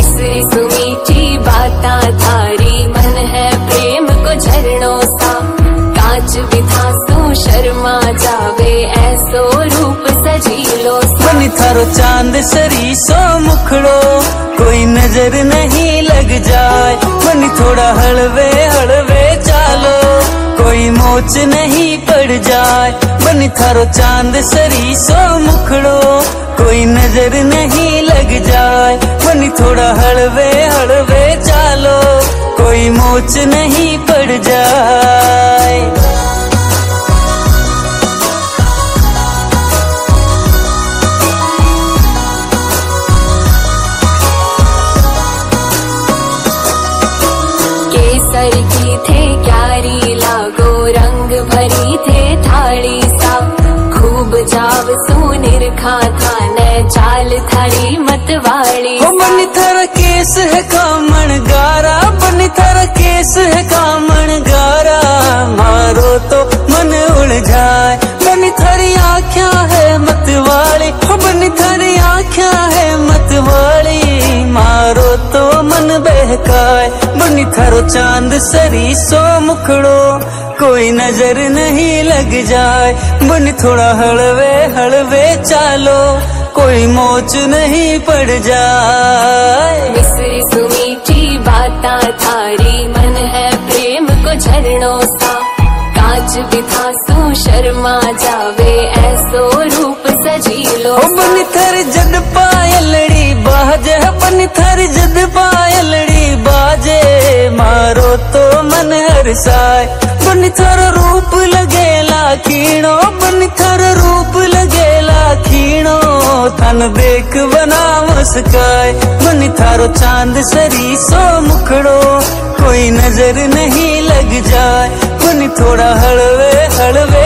मिश्री सुमीठी बाता थारी, मन है प्रेम को झरनों सा। कांच बिथा सू शर्मा जावे, ऐसो रूप सजीलो सा। बनी थारो चांद सरी सो मुखड़ो, कोई नजर नहीं लग जाए। बनी थोड़ा हलवे हलवे चालो, कोई मोच नहीं पड़ जाए। बनी थारो चांद सरी सो मुखड़ो, कोई नजर नहीं लग जाए। बनी थोड़ा हलवे हलवे चालो, कोई मोच नहीं पड़ जाए। केसर की थे क्यारी लागो, रंग भरी थे थाली सा। खूब जाव सुनिर खा थाने, चाल थारी मतवाली सा। बनी थारा केस है कामण गारा, बनी थारा केस है कामण गारा। मारो तो मन उड़ जाए। बनी थारी आँखियाँ है मतवाली, बनी थारी आँखियाँ है मतवाली। मारो तो मन बहकाए। बनी थारो चांद सरी सो मुखड़ो, कोई नजर नहीं लग जाए। बनी थोड़ा हलवे हलवे चालो, कोई मोच नहीं पड़ जाए। मिश्री सुमीठी बाता थारी, मन है प्रेम को झरनों सा। कांच बिथा सू शर्मा जावे, ऐसो रूप सजीलो सा। बनी थारी जद पायलड़ी बाजे, बनी थारी जद पायलड़ी बाजे। मारो तो मन हरसाए। बनी थारो रूप लगेला खीणो, बनी थारो रूप लगेला खीणो। थन देख बना मुस्काए। बनी थारो चांद सरी सो मुखड़ो, कोई नजर नहीं लग जाए। बनी थोड़ा हलवे हलवे